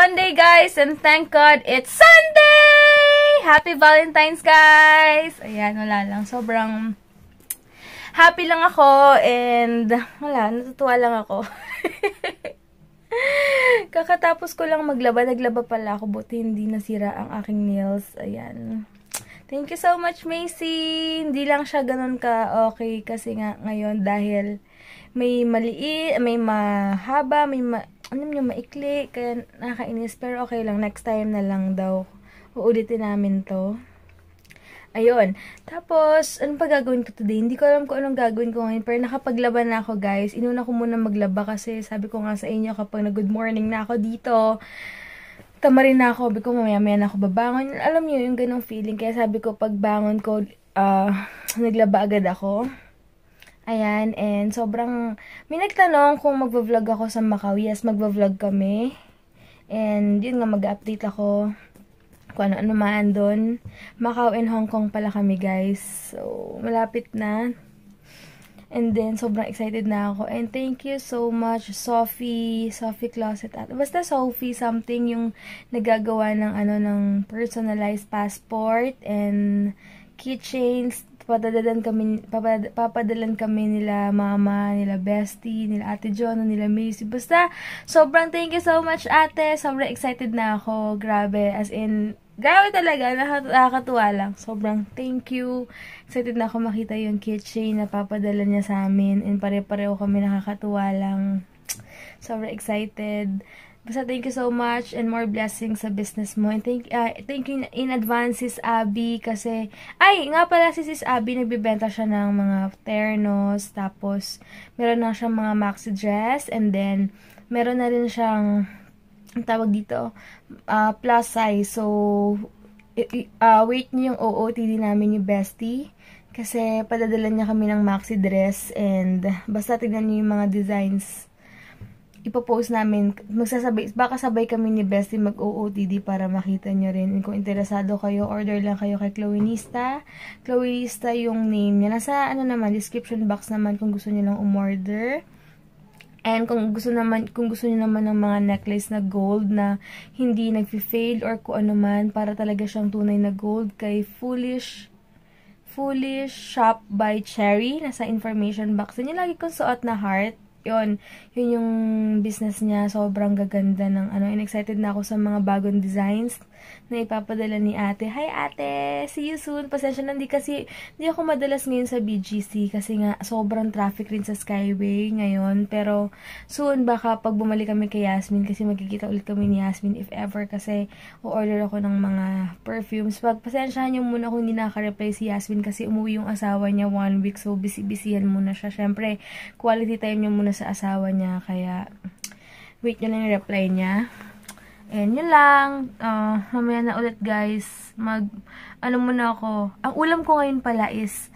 Monday, guys, and thank God it's Sunday! Happy Valentine's, guys! Ayan, wala lang. Sobrang happy lang ako, and wala, natutuwa lang ako. Kakatapos ko lang maglaba. Naglaba pala ako, buti hindi nasira ang aking nails. Ayan. Thank you so much, Macy! Hindi lang siya ganun ka okay, kasi nga ngayon, dahil may maliit, may mahaba, may maikli, kaya nakakainis. Pero okay lang, next time na lang daw. Uulitin namin to. Ayun. Tapos, anong pa gagawin ko today? Hindi ko alam kung anong gagawin ko ngayon, pero nakapaglaban na ako, guys. Inuna ko muna maglaba kasi sabi ko nga sa inyo kapag na good morning na ako dito, tamarin na ako. Sabi ko mamaya-maya na ako babangon. Alam niyo yung ganong feeling. Kaya sabi ko pagbangon ko, naglaba agad ako. Ayan, and sobrang, may nagtanong kung magva-vlog ako sa Macau. Yes, magva-vlog kami. And yun nga, mag-update ako kung ano-ano man doon. Macau and Hong Kong pala kami, guys. So, malapit na. And then, sobrang excited na ako. And thank you so much, Sophie Closet at basta Sophie something yung nagagawa ng ng personalized passport and keychains. Papadalan kami nila mama, nila bestie, nila ate John, nila Macy. Basta, sobrang thank you so much, ate. Sobrang excited na ako. Grabe. As in, grabe talaga. Nakakatuwa lang. Sobrang thank you. Excited na ako makita yung keychain na papadala niya sa amin. And pare-pareho kami, nakakatuwa lang. Sobrang excited. Basta thank you so much and more blessings sa business mo. And thank you in advance, Sis Abby, kasi, ay, nga pala si Sis Abby, nagbibenta siya ng mga ternos, tapos, meron na siyang mga maxi dress, and then, meron na rin siyang, tawag dito, plus size. So, wait niyo yung OOTD namin yung bestie, kasi, padadala niya kami ng maxi dress, and, basta tignan niyo yung mga designs ipopost namin, baka sabay kami ni Bestie mag-OOTD para makita nyo rin. And kung interesado kayo, order lang kayo kay Chloenista. Chloenista yung name niya. Nasa, description box naman kung gusto nyo lang umorder. And kung gusto nyo naman ng mga necklace na gold na hindi nag-fade or kung ano man, para talaga siyang tunay na gold, kay Foolish Shop by Cherry. Nasa information box. Yun yung lagi kong suot na heart. Yun yung business niya. Sobrang gaganda ng and excited na ako sa mga bagong designs na ipapadala ni ate. Hi ate! See you soon! Pasensya na, hindi ako madalas ngayon sa BGC kasi nga sobrang traffic rin sa Skyway ngayon. Pero soon baka pag bumalik kami kay Yasmin, kasi magkikita ulit kami ni Yasmin if ever, kasi o-order ako ng mga perfumes. Pasensyahan niyo muna kung hindi naka-reply si Yasmin kasi umuwi yung asawa niya 1 week, so busy-busyhan muna siya. Syempre, quality time niya muna sa asawa niya, kaya wait nyo lang yung reply niya. And yun lang, mamaya na ulit, guys. Muna ako. Ang ulam ko ngayon pala is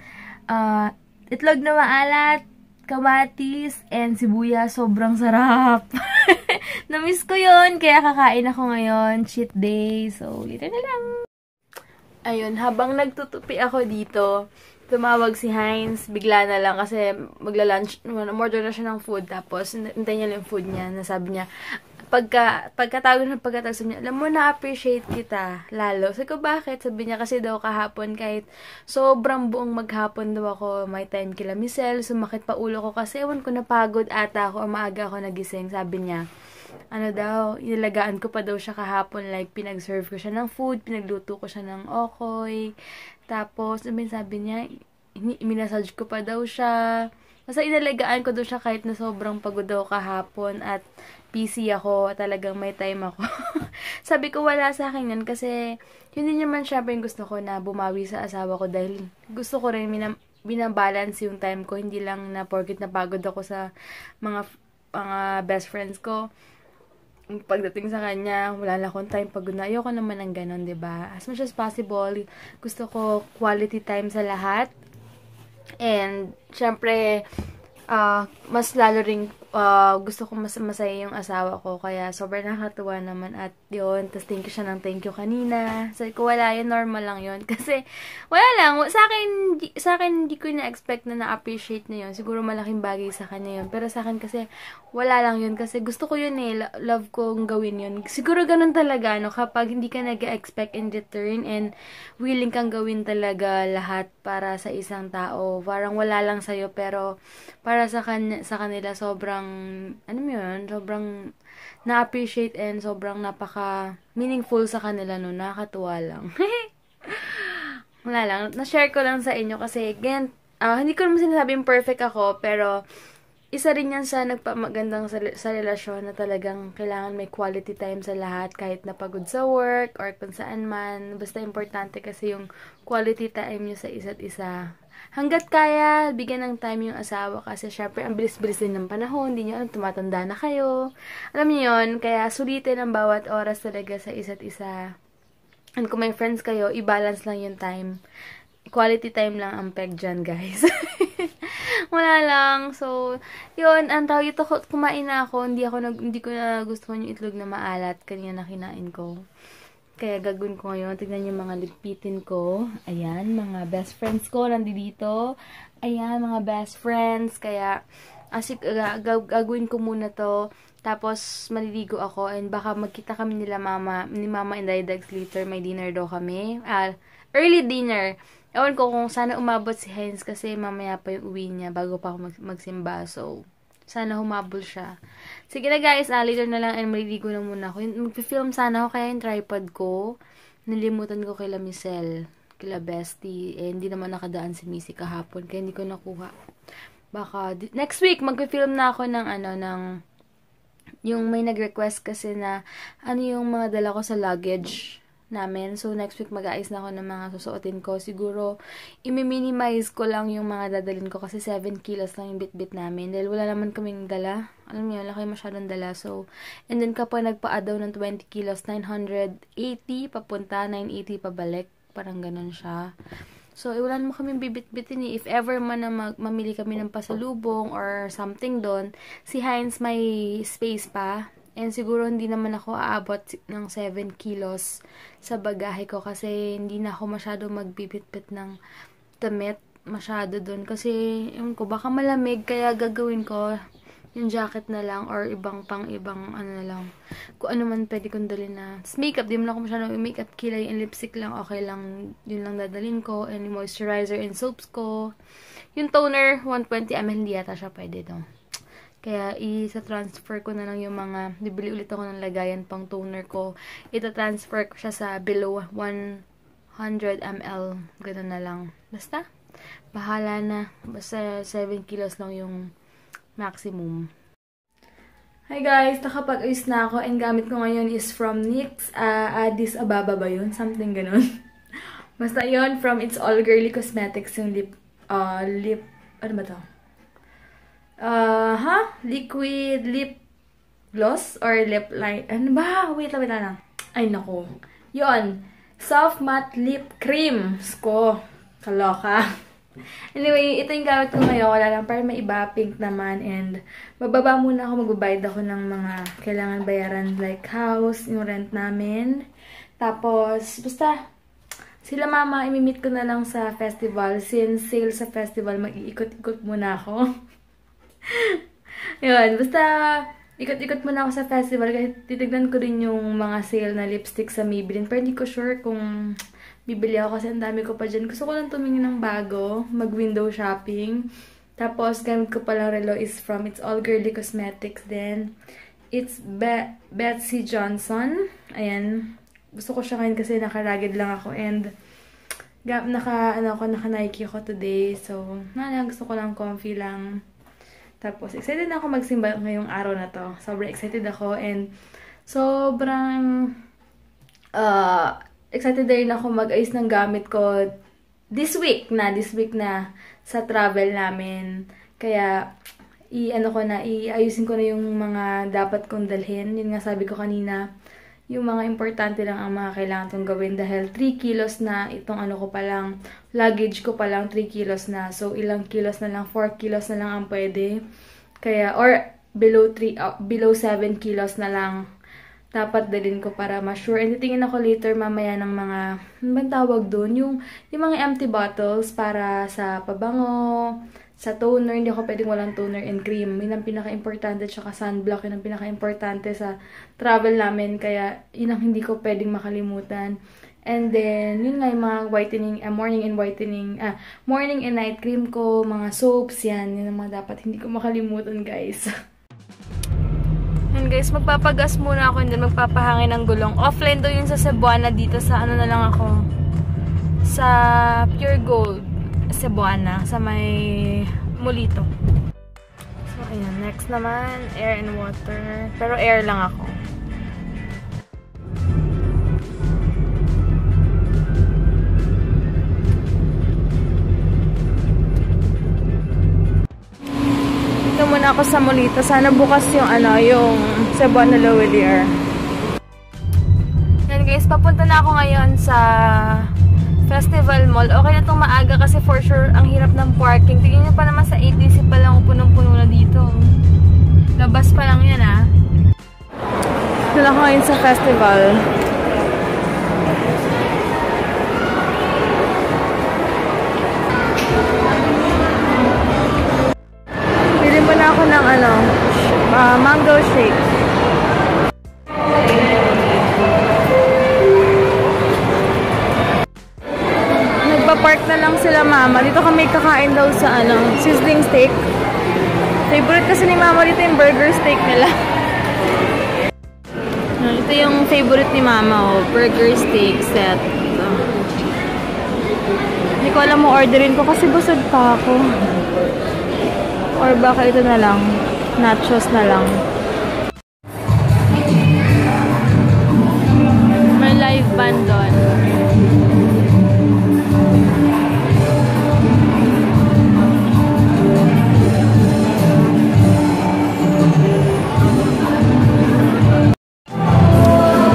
itlog na maalat, kamatis, and sibuyas. Sobrang sarap. Namiss ko yun, kaya kakain ako ngayon. Cheat day. So, later na lang. Ayun, habang nagtutupi ako dito, tumawag si Heinz, bigla na lang kasi magla-lunch, order na siya ng food, tapos hintay niya lang yung food niya, nasabi niya, pagkatawag sabi niya, alam mo, na-appreciate kita, lalo. Sabi ko, bakit? Sabi niya, kasi daw kahapon, kahit sobrang buong maghapon daw ako, may 10 kilamisel, sumakit pa ulo ko kasi, ewan ko, napagod ata ako, o maaga ako nagising, sabi niya. Inilagaan ko pa daw siya kahapon, like, pinag-serve ko siya ng food, pinagluto ko siya ng okoy, tapos, sabi niya, minasage ko pa daw siya, basta inalagaan ko daw siya kahit na sobrang pagod daw kahapon, at busy ako, talagang may time ako. Sabi ko, wala sa akin yan, kasi, yun din naman syempre yung gusto ko na bumawi sa asawa ko, dahil gusto ko rin binabalance yung time ko, hindi lang na porket napagod ako sa mga best friends ko. Pagdating sa kanya, wala na akong time, pagod na. Ayoko naman ng ganon, diba? As much as possible, gusto ko quality time sa lahat. And, syempre, mas lalo ring gusto ko masaya yung asawa ko. Kaya sobrang nakakatuwa naman. At yun, tapos thank you siya ng thank you kanina. Sabi ko, wala yun, normal lang yun. Kasi, wala lang. Sa akin hindi ko na-expect na na-appreciate na yun. Siguro malaking bagay sa kanya yun. Pero sa akin kasi, wala lang yun. Kasi gusto ko yun eh. Love kong gawin yun. Siguro ganun talaga, no? Kapag hindi ka nag-expect in return and willing kang gawin talaga lahat para sa isang tao. Parang wala lang sa'yo, pero para sa kanila, sobrang, ano mo yun, sobrang na-appreciate and sobrang napaka-meaningful sa kanila, no? Nakakatuwa lang. Wala lang. Na-share ko lang sa inyo kasi, again, hindi ko naman sinasabing perfect ako, pero isa rin yan sa nagpamagandang sa relasyon na talagang kailangan may quality time sa lahat kahit napagod sa work or kung saan man. Basta importante kasi yung quality time nyo sa isa't isa. Hanggat kaya, bigyan ng time yung asawa kasi syempre ang bilis-bilis din ng panahon, hindi nyo alam, tumatanda na kayo. Alam niyo yun, kaya sulitin ang bawat oras talaga sa isa't isa. And kung may friends kayo, i-balance lang yung time. Quality time lang ang peg dyan, guys. Wala lang. So, yun, ang tawag ito, kumain na ako, hindi ko na gusto yung itlog na maalat, kanina na kinain ko. Kaya gagawin ko ngayon. Tignan yung mga lipitin ko. Ayan, mga best friends ko nandito. Ayan, mga best friends. Kaya, gagawin ko muna to. Tapos, maliligo ako. And baka magkita kami ni Mama and Dax later. May dinner daw kami. Early dinner. Ewan ko kung sana umabot si Heinz kasi mamaya pa yung uwi niya bago pa ako magsimba. So, sana humabol siya. Sige na guys, later na lang and maliligo na muna ako. Mag-film sana ako kaya yung tripod ko. Nalimutan ko kay Michelle, kila Bestie. Eh, hindi naman nakadaan si Missy kahapon kaya hindi ko nakuha. Baka, next week, mag-film na ako ng yung may nag-request kasi na yung mga dala ko sa luggage namin. So, next week mag-aayos na ako ng mga susuotin ko. Siguro, i-minimize ko lang yung mga dadalhin ko kasi 7 kilos lang yung bit-bit namin. Dahil wala naman kaming dala. Alam niyo, wala kayo masyadong dala. So, and then kapag nagpa-add daw ng 20 kilos, 980 papunta, 980 pabalik. Parang ganun siya. So, wala naman kaming bibit-bitin eh. If ever man na mamili kami ng pasalubong or something doon, si Heinz may space pa. And siguro hindi naman ako aabot ng 7 kilos sa bagahe ko kasi hindi na ako masyado magbibitbit ng damit masyado doon. Kasi, ewan ko, baka malamig kaya gagawin ko yung jacket na lang or ibang ano na lang. Kung ano man pwede kong dalhin na. Makeup, di mo lang ako masyado makeup, kilay and lipstick lang, okay lang. Yun lang dadalhin ko. And yung moisturizer and soaps ko. Yung toner, 120 ml, hindi yata siya pwede daw. Kaya, isa-transfer ko na lang yung mga, bibili ulit ako ng lagayan pang toner ko. Ita-transfer ko siya sa below 100 ml. Ganun na lang. Basta, bahala na. Basta 7 kilos lang yung maximum. Hi guys! Nakapag-ayos na ako and gamit ko ngayon is from NYX. Addis Ababa ba yun? Something ganun. Basta yun, from It's All Girly Cosmetics yung ano ba to? Liquid lip gloss or lip line. Ano ba? Wait lang. Ay, naku. Yun. Soft matte lip cream. Sko. Kaloka. Anyway, ito yung gamit ko ngayon. Wala lang. Para may iba. Pink naman. And, bababa muna ako. Magbabayad ako ng mga kailangan bayaran. Like house, yung rent namin. Tapos, basta, sila mama, imimit ko na lang sa festival. Since sale sa festival, mag-iikot-ikot muna ako. Yun, basta ikot-ikot muna ako sa festival kasi titignan ko rin yung mga sale na lipstick sa Maybelline. Pero hindi ko sure kung bibili ako kasi ang dami ko pa dyan. Gusto ko lang tumingin ng bago, mag-window shopping. Tapos, gamit ko palang relo is from It's All Girly Cosmetics. Then, it's Betsy Johnson. Ayan. Gusto ko siya ngayon kasi naka-ragged lang ako and naka-Nike ako today. So, gusto ko lang comfy lang. Tapos, excited na ako magsimba ngayong araw na to. Sobrang excited ako and sobrang excited na rin ako mag-ayos ng gamit ko this week na sa travel namin. Kaya, iayusin ko na yung mga dapat kong dalhin. Yun nga sabi ko kanina, yung mga importante lang ang mga kailangan kong gawin dahil 3 kilos na itong luggage ko pa lang 3 kilos na. So, ilang kilos na lang, 4 kilos na lang ang pwede. Kaya, or below 7 kilos na lang dapat dalhin ko para ma-sure. And titingin ako later mamaya ng mga, ano bang tawag doon? Yung mga empty bottles para sa pabango, sa toner. Hindi ako pwedeng walang toner and cream. Yun ang pinaka-importante, tsaka sunblock. Yun ang pinaka-importante sa travel namin. Kaya yun ang hindi ko pwedeng makalimutan. And then, yun nga yung mga whitening, morning and night cream ko, mga soaps, yan. Yun ang mga dapat hindi ko makalimutan, guys. And guys, magpapagas muna ako and then magpapahangin ng gulong. Offline daw yun sa Cebuana dito sa ano na lang ako. Sa Pure Gold Cebuana. Sa may Molito. So, ayan. Next naman, air and water. Pero air lang ako. Muna ako sa Molito. Sana bukas yung yung Cebuana Lawelier. Yan guys, papunta na ako ngayon sa Festival Mall. Okay na itong maaga kasi for sure ang hirap ng parking. Tingnan nyo pa naman sa ATC pa lang punong-puno na dito. Labas pa lang yan Ito lang ako ngayon sa festival. Ako ng mango shake. Nagpa-park na lang sila mama. Dito kami kakain daw sa sizzling steak. Favorite kasi ni mama dito yung burger steak nila. Ito yung favorite ni mama, burger steak set. Hindi ko alam mo orderin ko kasi busog pa ako. Or baka ito na lang. Nachos na lang. May live band doon.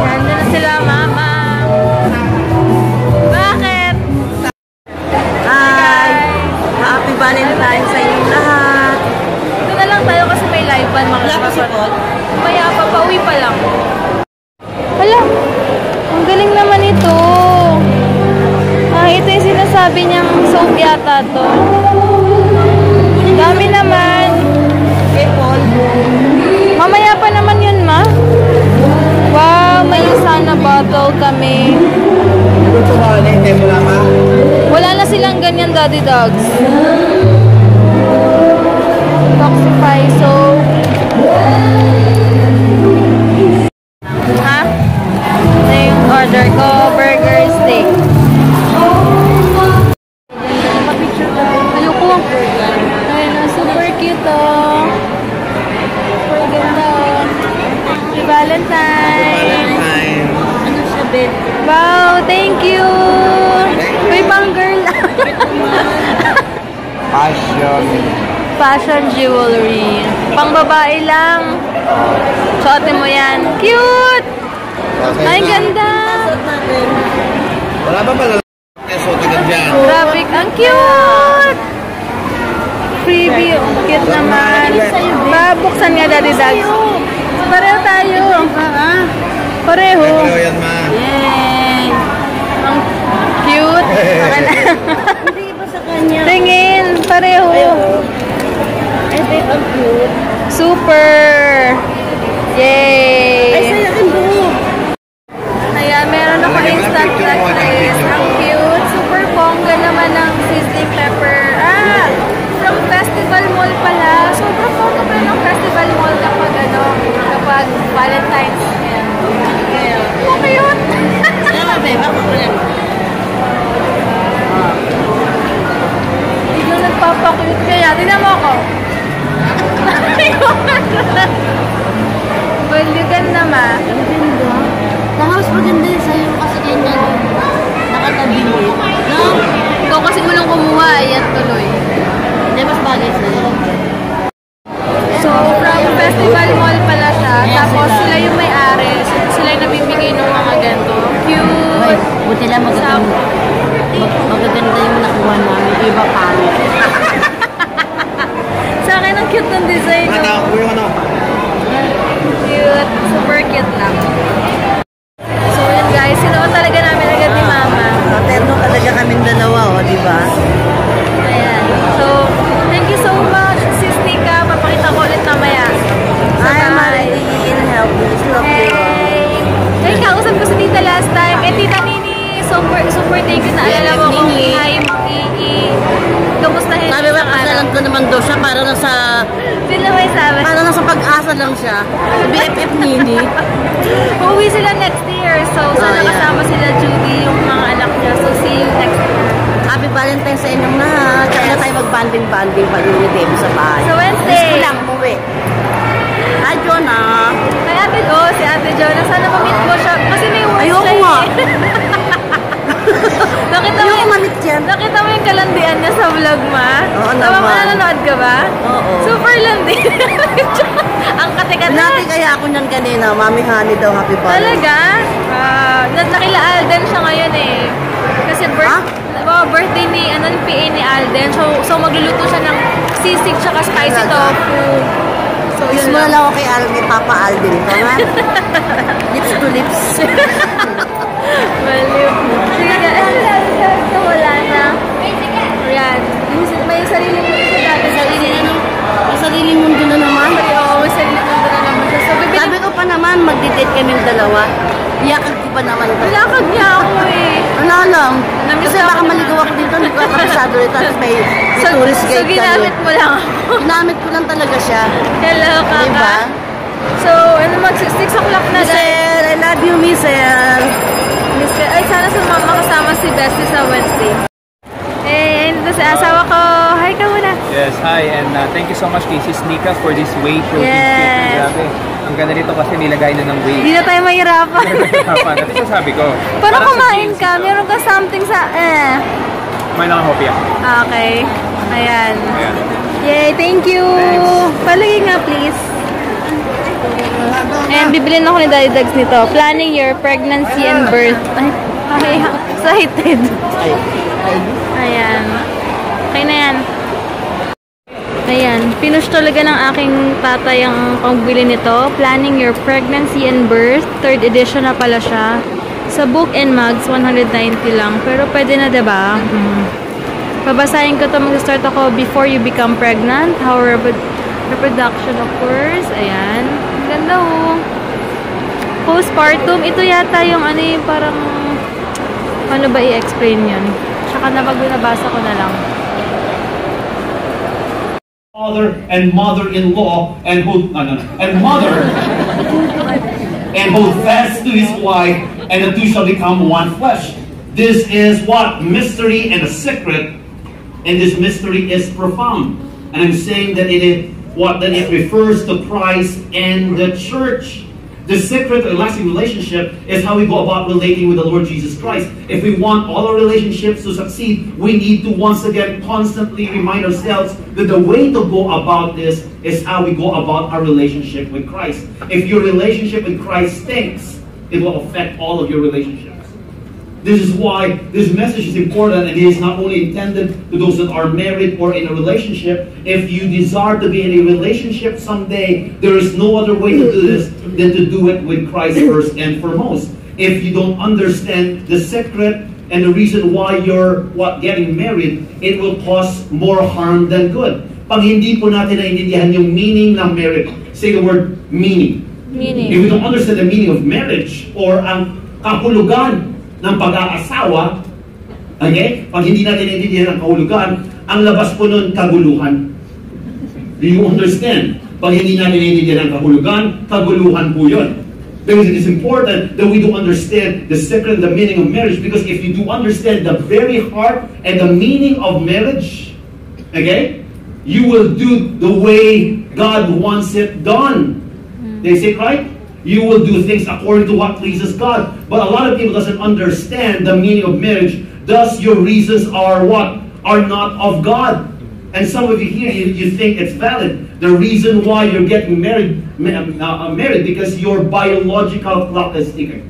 Yan na sila, mama. Bakit? Hi! Happy Valentine's sa inyong lahat! Tayo kasi may live band mga kapatid. Maya pa, pauwi pa lang. Hala, ang galing naman ito. Ito yung sinasabi niyang soap yata to. Dami naman. Mamaya pa naman yun, ma. Wow, may Usana bottle kami. Wala na silang ganyan, Daddy Dogs. Toxify soap. Ha? Ito yung order ko. Burger steak. Ayoko. Ayun, super cute super ganda. Happy Valentine. Ano siya, Ben? Wow, thank you. May pang girl. Fashion jewelry. Pang babae lang. Suotin mo yan. Cute! Ay, ganda! Wala ba pala suotin ka dyan? Grabe, ang cute! Freebie, cute naman. Buksan nga, Daddy Dogs. Pareho tayo. Pareho. Pareho yan, ma. Yay! Ang cute. Hindi ba sa kanya? Tingin, pareho. Ay, babe, ang cute. Super! Yay! Ay, sa'yo ang buhok. Ayan, meron ako instant necklace. Ang cute. Super bongga naman ng sizzling pepper. From Festival Mall pala. Sobrang bongga pa ng Festival Mall kapag Valentine's. Ayan. Oh, cute! Sama, babe, ako ko lang. Hindi nagpapakute kaya. Tingnan mo ako. nagkakaganda naman daw siya. Para nasa, Sino may sabi? para nasa pag-asa lang siya. Sa BFF Nini. Uuwi sila next year. So, sana yeah. kasama sila Judy, yung mga anak niya. So, see you next year. Happy Valentine's sa inyong lahat. Kaya na tayo mag-banding-banding pag ni Dave sa bahay. Sa Wednesday. Miss ko lang, umuwi. Hi, Jonah. May ate, si Ate Jonah. Sana ma-meet mo siya. Kasi may work Ayoko siya nga. Nakita mo Ayoko yung, mamit yan. nakita mo yung kalandian niya sa vlog, ma? Oo Tama mo, naman. nanonood ka ba? Oo. Super landi. Ang kate-kate. Nati kaya ako niyan kanina. Mami Honey daw, happy birthday. Talaga? Nakila Alden siya ngayon eh. Kasi birthday ni, ni PA ni Alden. So magluluto siya ng sisig tsaka spicy tofu. So, Kiss yun mo na lang. lang ako kay Papa Alden. Ito nga. Lips to lips. Baliw. Sige ka. Wala na. Ayan. May sarili mo ito dati. May sarili mundo na naman. Oo, may sarili mo ito na naman siya. So, bibili. Sabi ko pa naman, mag-date kaming dalawa. Iyakan ko pa naman ito. Lakad niya ako eh. Wala lang. Namiss Kasi ako. baka maligaw ako dito. Nagkakapasado rin. Tapos may tourist So, guide kami. ginamit mo lang ako. Ginamit ko lang talaga siya. Hello, kaka. Diba? So, 6 o'clock na guys. Michelle, I love you, Michelle. Ay, sana sumama kasama si Bestie sa Wednesday. Eh, ito si asawa ko. Hi ka muna. Yes, hi, and thank you so much kay Sis Nika for this weight protein Yes. shake. Grabe. Ang ganda nito kasi nilagay na ng weight. Hindi na tayo mahirapan. Ito sasabi ko. Parang Para sa kumain jeans, ka. Meron ka something sa... Kumain lang ang hopya. Okay. Ayan. Ayan. Yay, thank you. Palagi nga, please. Ayan, bibilin ako ni Daddy Dags nito. Planning your pregnancy and birth. Ay, excited. Ayan. Okay na yan. Ayan. Pinush talaga ng aking tatay ang pagbili nito. Planning your pregnancy and birth. 3rd edition na pala siya. Sa book and mugs, 190 lang. Pero pwede na, diba? Babasahin ko ito. Mag-start ako before you become pregnant. How reproduction occurs. Ayan. Ang ganda oh. Postpartum. Ito yata yung ano yung parang ano ba i-explain yun? Tsaka na pag binabasa ko na lang. Father and mother-in-law and mother and hold fast to his wife, and the two shall become one flesh. This is what mystery and a secret, and this mystery is profound. And I'm saying that it refers to Christ and the church. The secret of a lasting relationship is how we go about relating with the Lord Jesus Christ. If we want all our relationships to succeed, we need to once again constantly remind ourselves that the way to go about this is how we go about our relationship with Christ. If your relationship with Christ stinks, it will affect all of your relationships. This is why this message is important, and it is not only intended to those that are married or in a relationship. If you desire to be in a relationship someday, there is no other way to do this than to do it with Christ first and foremost. If you don't understand the secret and the reason why you're getting married, it will cause more harm than good. Pag hindi po natin naiintindihan yung meaning ng marriage, say the word meaning. Meaning. If we don't understand the meaning of marriage or ang kahulugan ng pag-aasawa, okay? Pag hindi natin naiintindihan ang kahulugan, ang labas po nun, kaguluhan. Do you understand? Pag hindi natin naiintindihan ang kahulugan, kaguluhan po yun. Because it is important that we do understand the secret and the meaning of marriage, because if you do understand the very heart and the meaning of marriage, okay, you will do the way God wants it done. They say, right? You will do things according to what pleases God. But a lot of people doesn't understand the meaning of marriage. Thus, your reasons are what? Are not of God. And some of you here, you think it's valid. The reason why you're getting married because your biological clock is ticking.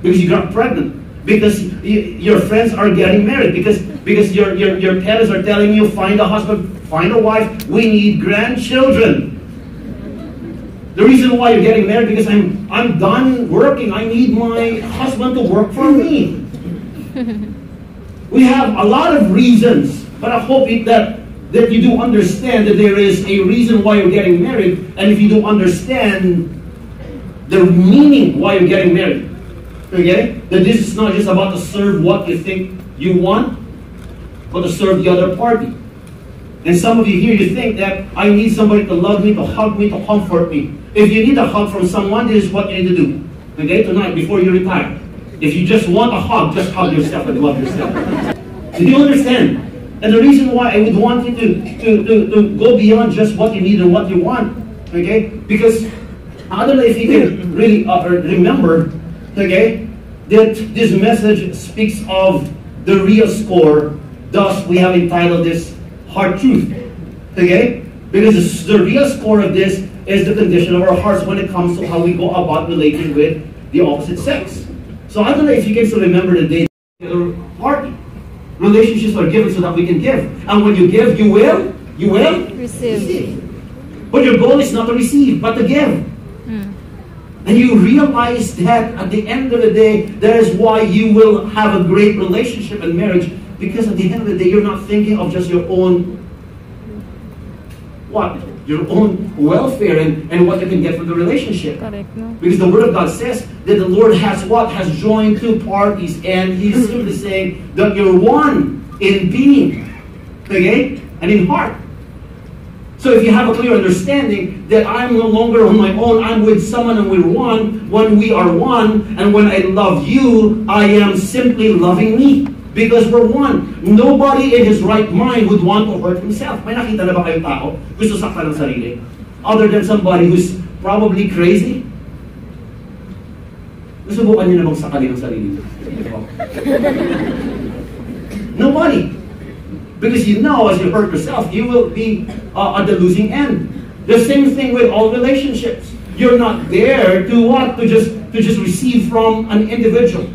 Because you got pregnant. Because your friends are getting married. Because your parents are telling you, find a husband, find a wife. We need grandchildren. The reason why you're getting married because I'm done working. I need my husband to work for me. We have a lot of reasons, but I hope that you do understand that there is a reason why you're getting married, and if you do understand the meaning why you're getting married, okay, that this is not just about to serve what you think you want, but to serve the other party. And some of you here, you think that I need somebody to love me, to hug me, to comfort me. If you need a hug from someone, this is what you need to do. Okay, tonight, before you retire. If you just want a hug, just hug yourself and love yourself. Do you understand? And the reason why I would want you to go beyond just what you need and what you want, okay? Because I don't know if you can really remember, okay, that this message speaks of the real score. Thus, we have entitled this Heart Truth, okay? Because the real score of this is the condition of our hearts when it comes to how we go about relating with the opposite sex. So I don't know if you can still remember the day the party. Relationships are given so that we can give. And when you give, you will receive. But your goal is not to receive, but to give. And you realize that at the end of the day, that is why you will have a great relationship and marriage. Because at the end of the day, you're not thinking of just your own, your own welfare and what you can get from the relationship. Correct, no? Because the Word of God says that the Lord has what? Has joined two parties. And He's simply saying that you're one in being. Okay? And in heart. So if you have a clear understanding that I'm no longer on my own, I'm with someone and we're one, when we are one, and when I love you, I am simply loving me. Because we're one. Nobody in his right mind would want to hurt himself. May nakita na ba kayong tao gusto saktan ng sarili? Other than somebody who's probably crazy? Nasubukan niyo na bang sakalin ng sarili? Nobody. Because you know, as you hurt yourself, you will be at the losing end. The same thing with all relationships. You're not there to what? To just receive from an individual.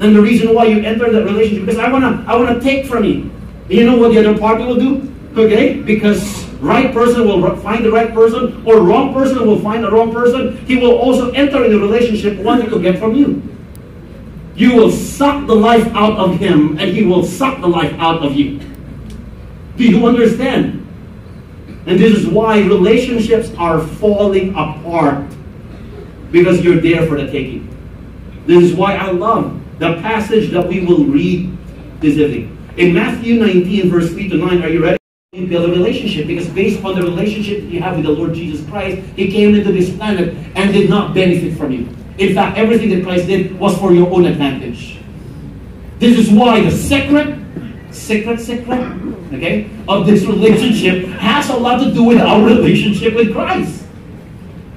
And the reason why you enter that relationship, because I wanna take from you. You know what the other party will do? Okay? Because right person will find the right person, or wrong person will find the wrong person. He will also enter in the relationship wanting to get from you. You will suck the life out of him, and he will suck the life out of you. Do you understand? And this is why relationships are falling apart. Because you're there for the taking. This is why I love the passage that we will read this evening. In Matthew 19, verse 3 to 9, are you ready? You build a relationship. Because based on the relationship that you have with the Lord Jesus Christ, He came into this planet and did not benefit from you. In fact, everything that Christ did was for your own advantage. This is why the secret, okay, of this relationship has a lot to do with our relationship with Christ.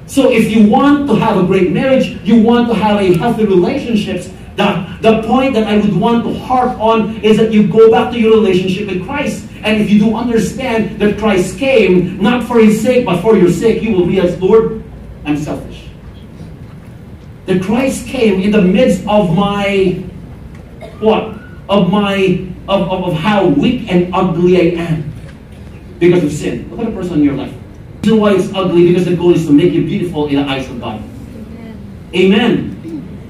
So if you want to have a great marriage, you want to have a healthy relationships, the point that I would want to harp on is that you go back to your relationship with Christ. And if you do understand that Christ came, not for His sake, but for your sake, you will realize, Lord, I'm selfish. That Christ came in the midst of my, of how weak and ugly I am. Because of sin. Look at a person in your life. The reason why it's ugly, because the goal is to make you beautiful in the eyes of God. Amen.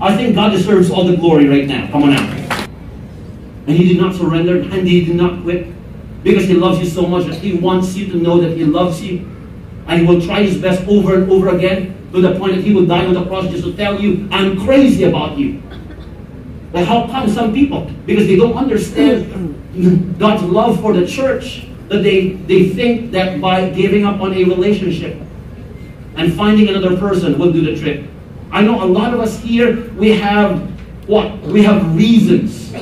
I think God deserves all the glory right now. Come on out. And He did not surrender, and He did not quit. Because He loves you so much that He wants you to know that He loves you. And He will try His best over and over again, to the point that He will die on the cross just to tell you, I'm crazy about you. But how come some people? Because they don't understand God's love for the church, that they think that by giving up on a relationship and finding another person will do the trick. I know a lot of us here, we have what? We have reasons.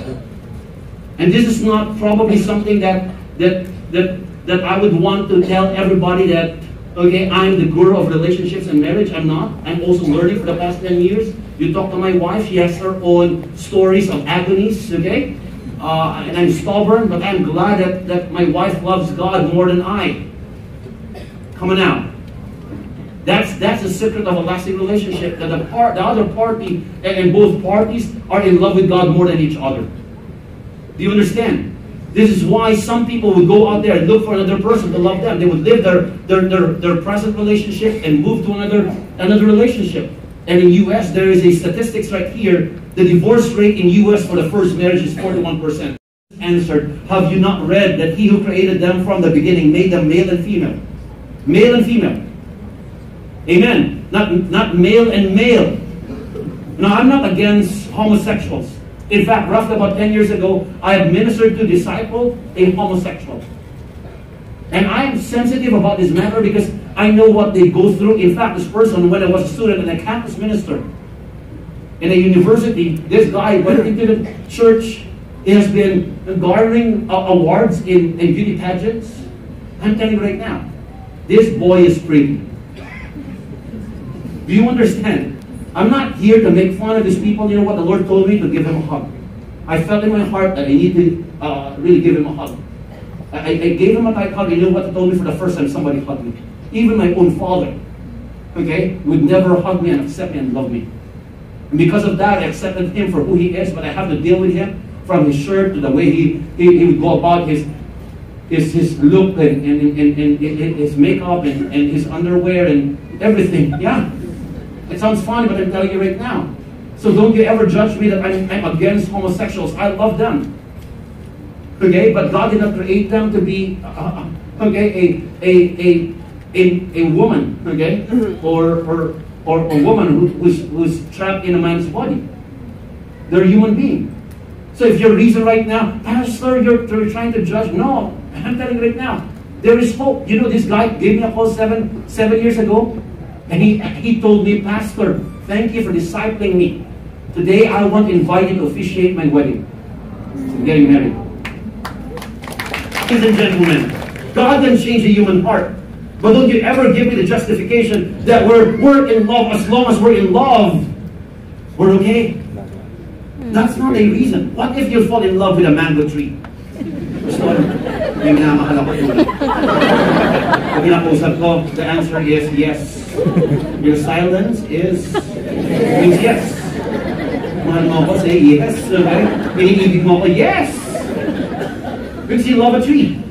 And this is not probably something that I would want to tell everybody that, okay, I'm the guru of relationships and marriage. I'm not. I'm also learning for the past 10 years. You talk to my wife, she has her own stories of agonies, okay? And I'm stubborn, but I'm glad that my wife loves God more than I. Come on now. That's the secret of a lasting relationship, that the other party and both parties are in love with God more than each other. Do you understand? This is why some people would go out there and look for another person to love them. They would leave their present relationship and move to another relationship. And in U.S., there is a statistics right here. The divorce rate in U.S. for the first marriage is 41%. Answered, have you not read that He who created them from the beginning made them male and female? Male and female. Amen. Not male and male. Now, I'm not against homosexuals. In fact, roughly about 10 years ago, I had ministered to disciple a homosexual. And I'm sensitive about this matter because I know what they go through. In fact, this person, when I was a student and a campus minister in a university, this guy went into the church. He has been garnering awards in beauty pageants. I'm telling you right now, this boy is pretty. Do you understand? I'm not here to make fun of these people. You know what? The Lord told me to give him a hug. I felt in my heart that I need to really give him a hug. I gave him a tight hug. You know what he told me for the first time somebody hugged me? Even my own father, okay, would never hug me and accept me and love me. And because of that, I accepted him for who he is, but I have to deal with him from his shirt to the way he would go about his look and his makeup and his underwear and everything. Yeah. It sounds funny, but I'm telling you right now. So don't you ever judge me that I'm against homosexuals. I love them. Okay, but God did not create them to be a woman, okay, or a woman who's trapped in a man's body. They're a human being. So if your reason right now, Pastor, you're trying to judge. No, I'm telling you right now, there is hope. You know, this guy gave me a call seven years ago, and he told me, Pastor, thank you for discipling me. Today I want to invite you to officiate my wedding. I'm getting married. Ladies and gentlemen, God can change a human heart. But don't you ever give me the justification that we're in love. As long as we're in love, we're okay. That's not a reason. What if you fall in love with a mango tree? The answer is yes. Your silence means yes. Mahal mo ko, say yes. Pinibig mo ko, yes. Because you love a tree.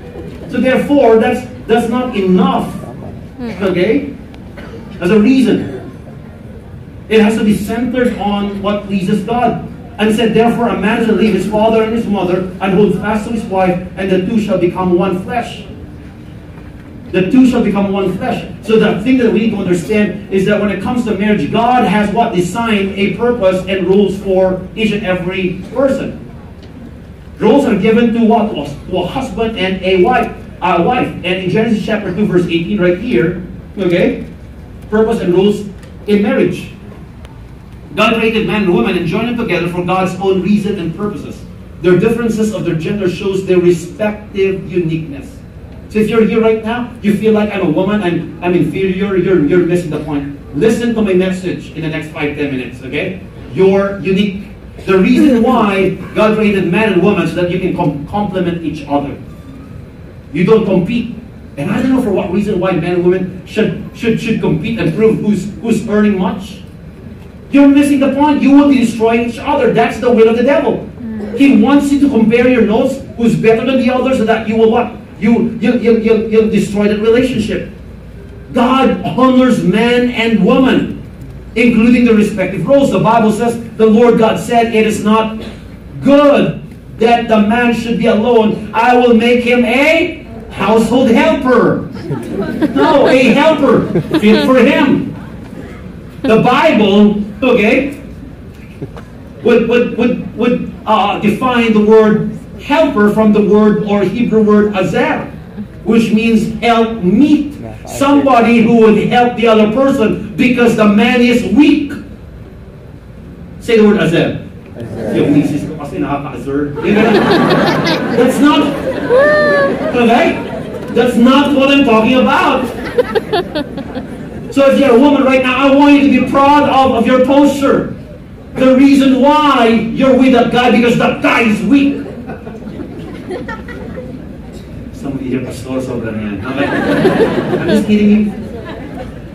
So therefore, that's not enough. Okay? As a reason. It has to be centered on what pleases God. And said, therefore, a man shall leave his father and his mother and hold fast to his wife, and the two shall become one flesh. The two shall become one flesh. So the thing that we need to understand is that when it comes to marriage, God has what? Designed a purpose and rules for each and every person. Rules are given to what? To a husband and a wife. And in Genesis chapter 2, verse 18, right here, okay, purpose and rules in marriage. God created man and woman and joined them together for God's own reason and purposes. Their differences of their gender shows their respective uniqueness. So if you're here right now, you feel like I'm a woman, I'm inferior, you're missing the point. Listen to my message in the next 5-10 minutes, okay? You're unique. The reason why God created man and woman so that you can complement each other. You don't compete. And I don't know for what reason why men and women should compete and prove who's earning much. You're missing the point. You will be destroying each other. That's the will of the devil. He wants you to compare your notes, who's better than the other, so that you will what? You'll destroy that relationship. God honors man and woman, including the respective roles. The Bible says, the Lord God said, it is not good that the man should be alone. I will make him a household helper. No, a helper fit for him. The Bible, okay, would define the word helper from the word or Hebrew word azer, which means help meet. Somebody who would help the other person because the man is weak. Say the word azer. Yung misis ko kasi nakaka-azer. That's not, okay? That's not what I'm talking about. So if you're a woman right now, I want you to be proud of your posture. The reason why you're with that guy, because that guy is weak. Somebody here, Pastor, sobrang yan. I'm just kidding you.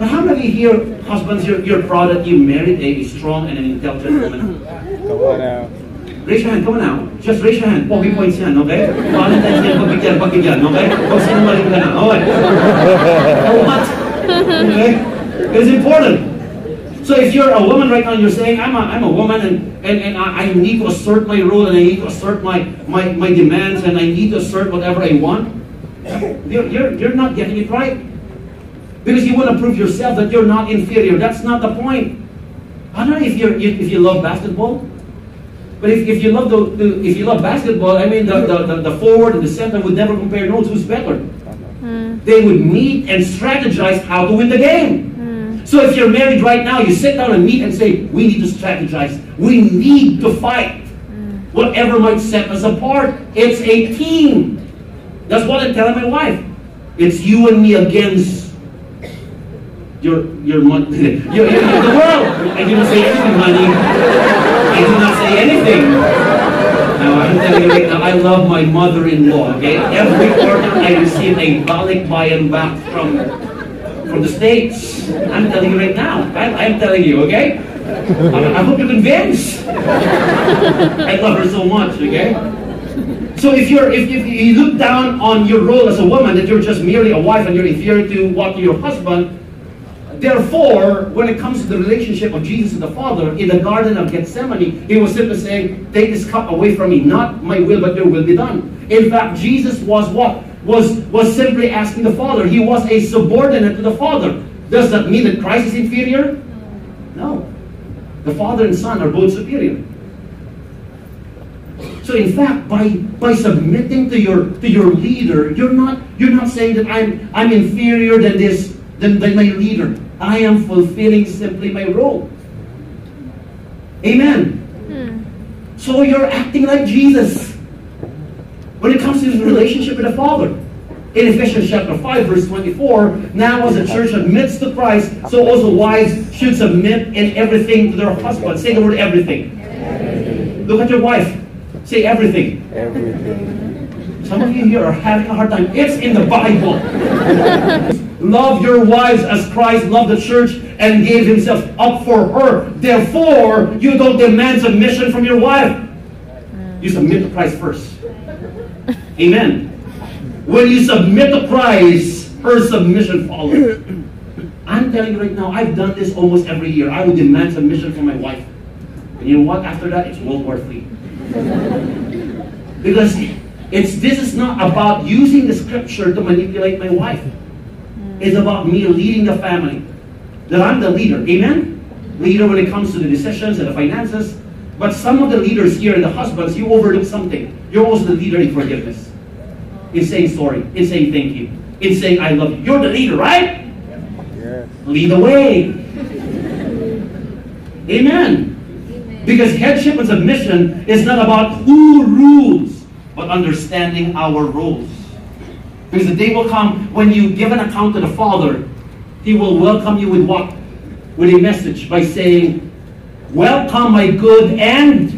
But how many here, husbands, you're proud that you married a strong and an intelligent woman? Come on now. Raise your hand, come on now. Just raise your hand. Pogi points yan, okay? Valentine's yan, pagbigyan, okay? Kung sinungaling ka na, okay? Or what? Okay? It's important. So if you're a woman right now, you're saying, I'm a woman and I need to assert my role and I need to assert my demands and I need to assert whatever I want. You're not getting it right. Because you want to prove yourself that you're not inferior. That's not the point. I don't know if you love basketball. But if you love basketball, I mean the forward and the center would never compare notes who's better. they would meet and strategize how to win the game. So if you're married right now, you sit down and meet and say, we need to strategize. We need to fight. Whatever might set us apart. It's a team. That's what I'm telling my wife. It's you and me against your the world. I didn't say anything, honey. I did not say anything. Now, I'm telling you right now, I love my mother-in-law, okay? Every quarter I receive a balikbayan back from the States. I'm telling you right now. I'm telling you, okay? I hope you're convinced. I love her so much, okay? So if you look down on your role as a woman, that you're just merely a wife and you're inferior to what your husband, therefore, when it comes to the relationship of Jesus and the Father, in the Garden of Gethsemane, he was simply saying, take this cup away from me, not my will, but your will be done. In fact, Jesus was what? Was simply asking the Father. He was a subordinate to the Father. Does that mean that Christ is inferior? No. The Father and Son are both superior. So in fact, by submitting to your leader, you're not saying that I'm inferior than my leader. I am fulfilling simply my role. Amen. So you're acting like Jesus when it comes to his relationship with the Father. In Ephesians chapter 5, verse 24, now as the church admits to Christ, so also wives should submit in everything to their husbands. Say the word everything. Everything. Look at your wife. Say everything. Everything. Some of you here are having a hard time. It's in the Bible. Love your wives as Christ loved the church and gave himself up for her. Therefore, you don't demand submission from your wife. You submit to Christ first. Amen. When you submit to Christ, her submission follows. I'm telling you right now, I've done this almost every year. I would demand submission from my wife. And you know what? After that, it's World War III. Because this is not about using the scripture to manipulate my wife. It's about me leading the family. That I'm the leader. Amen? Leader when it comes to the decisions and the finances. But some of the leaders here and the husbands, you overlook something. You're also the leader in forgiveness. In saying sorry. In saying thank you. In saying I love you. You're the leader, right? Yes. Lead the way. Amen. Because headship and submission is not about who rules, but understanding our roles. Because the day will come when you give an account to the Father, he will welcome you with what? With a message by saying, welcome my good and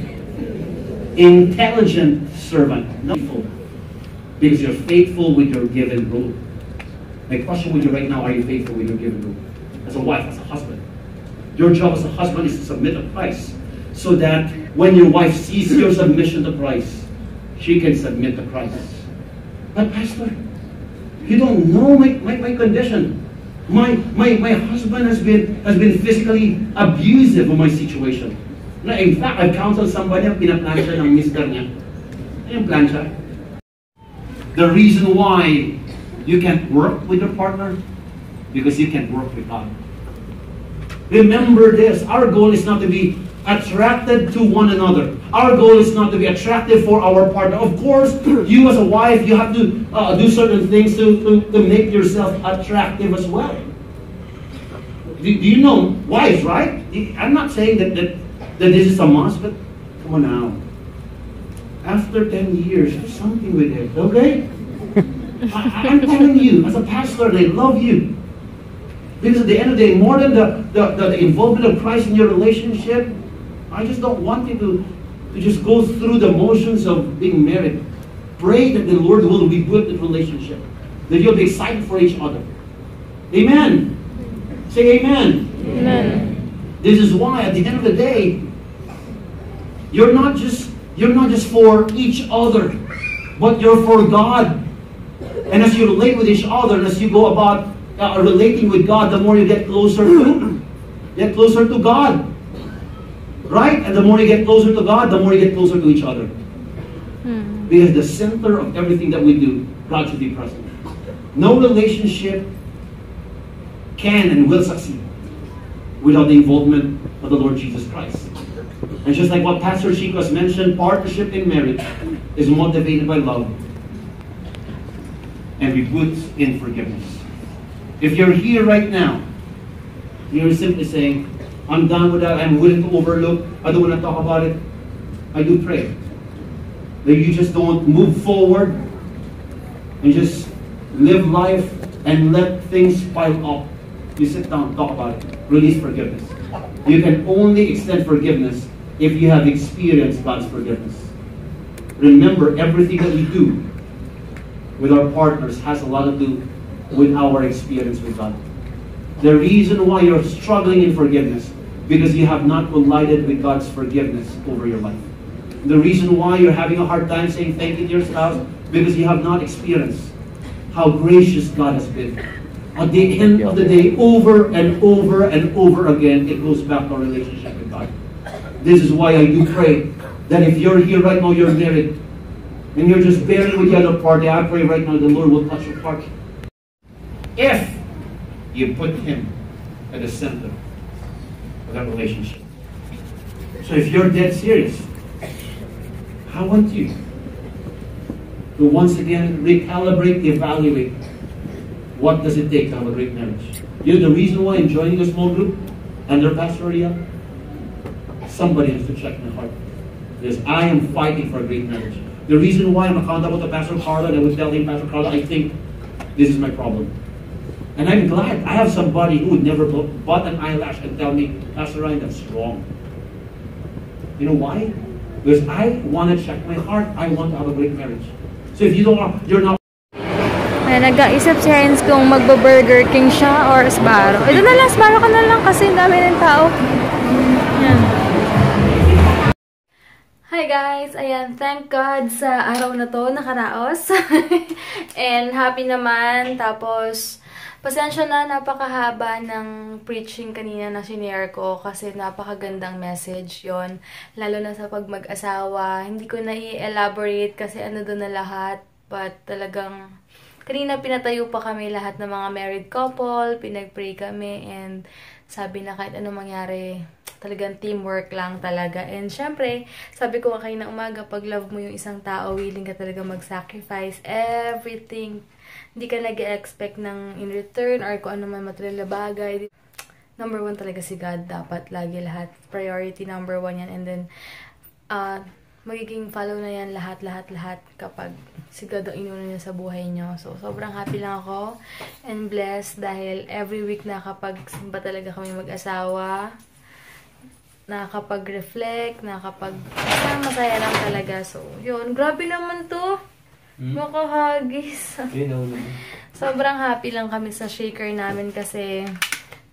intelligent servant. Not faithful, because you're faithful with your given role. My question with you right now, are you faithful with your given role? As a wife, as a husband. Your job as a husband is to submit to Christ, so that when your wife sees your submission to Christ, she can submit to Christ. But Pastor, you don't know my condition. My husband has been physically abusive of my situation. In fact, I've counseled somebody na pinaplansya ng mister niya. Yung plansya. The reason why you can't work with your partner, because you can't work with God. Remember this, our goal is not to be attracted to one another. Our goal is not to be attractive for our partner. Of course, you as a wife, you have to do certain things to make yourself attractive as well. Do you know wives, right? I'm not saying that this is a must, but come on now. After 10 years, do something with it, okay? I'm telling you, as a pastor, they love you. Because at the end of the day, more than the involvement of Christ in your relationship, I just don't want you to just go through the motions of being married. Pray that the Lord will rebuild the relationship. That you'll be excited for each other. Amen. Say amen. Amen. This is why at the end of the day, you're not just for each other, but you're for God. And as you relate with each other, and as you go about relating with God, the more you get closer to God. Right? And the more you get closer to God, the more you get closer to each other. Because the center of everything that we do, God should be present. No relationship can and will succeed without the involvement of the Lord Jesus Christ. And just like what Pastor Chico has mentioned, partnership in marriage is motivated by love. and we put in forgiveness. If you're here right now, you're simply saying, I'm done with that, I'm willing to overlook, I don't want to talk about it. I do pray that you just don't move forward and just live life and let things pile up. You sit down, talk about it, release forgiveness. You can only extend forgiveness if you have experienced God's forgiveness. Remember, everything that we do with our partners has a lot to do with our experience with God. The reason why you're struggling in forgiveness, because you have not collided with God's forgiveness over your life. The reason why you're having a hard time saying thank you to your spouse, because you have not experienced how gracious God has been. At the end of the day, over and over and over again, it goes back to our relationship with God. This is why I do pray that if you're here right now, you're married, and you're just barely with the other party, I pray right now the Lord will touch your heart. If you put Him at the center of that relationship. So if you're dead serious, I want you to once again recalibrate, evaluate what does it take to have a great marriage. You know the reason why I'm joining a small group under Pastor Ria? Somebody has to check my heart. Because I am fighting for a great marriage. The reason why I'm accountable to Pastor Carlo, and I would tell him, Pastor Carlo, I think this is my problem. And I'm glad I have somebody who would never bought an eyelash and tell me, Pastor Ryan, that's wrong. You know why? Because I want to check my heart. I want to have a great marriage. So if you don't, you're not. Ay, nag-aisip si Heinz kung magbo-Burger King siya or Sbarro. Ito na lang, Sbarro ka na lang kasi dami ng tao. Yan. Hi guys! Ayan, thank God sa araw na to, nakaraos. And happy naman. Tapos, pasensya na, napakahaba ng preaching kanina na sinare ko kasi napakagandang message yon, lalo na sa pag mag-asawa. Hindi ko na i-elaborate kasi ano doon na lahat. But talagang, kanina pinatayo pa kami lahat ng mga married couple, pinag-pray kami, and sabi na kahit ano mangyari, talagang teamwork lang talaga. And syempre, sabi ko kayo na umaga, pag love mo yung isang tao, willing ka talaga mag-sacrifice everything. Hindi ka nag-expect ng in return or kung ano man material na bagay. Number one talaga si God. Dapat lagi lahat. Priority number one yan. And then, magiging follow na yan lahat kapag si God ang inuna niya sa buhay niyo. So, sobrang happy lang ako and blessed dahil every week nakakapagsimba talaga kami mag-asawa. Nakakapag-reflect, masaya lang talaga. So, yun. Grabe naman to. Makahagis. Sobrang happy lang kami sa shaker namin kasi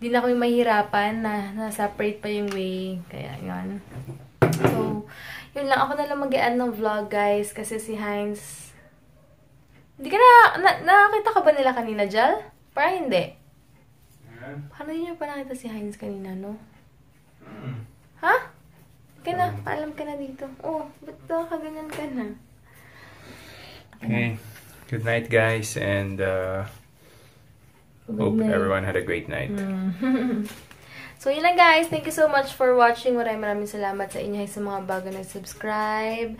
di na kami mahirapan na na-separate pa yung way. Kaya yun. So, yun lang. Ako na lang mag-i-add ng vlog guys kasi si Heinz. Hindi ka nakakita ka ba nila kanina, Jal? Para hindi. Paano yun yung pa nakita si Heinz kanina, no? Ha? Ka na, paalam ka na dito. Oh, ba't kaganyan ka na? Okay. Good night, guys, and hope everyone had a great night. So, yun lang guys. Thank you so much for watching. Maraming salamat sa inyo sa mga bago nag-subscribe.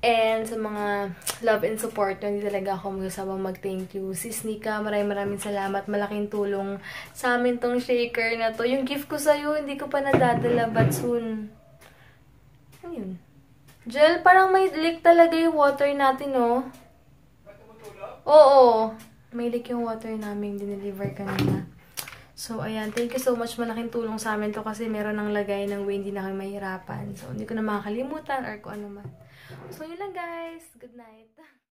And sa mga love and support, hindi talaga ako magsasamang mag-thank you. Sis Nika, maraming salamat. Malaking tulong sa amin tong shaker na to. Yung gift ko sa'yo, hindi ko pa nadadala, but soon. Ayun. Jel, parang may leak talaga yung water natin, no? Oo. May leak yung water namin. Dineliver kanina. So, ayan. Thank you so much. Malaking tulong sa amin to kasi meron ng lagay ng way hindi na kami mahirapan. So, hindi ko na makakalimutan or kung ano man. So, yun lang guys. Good night.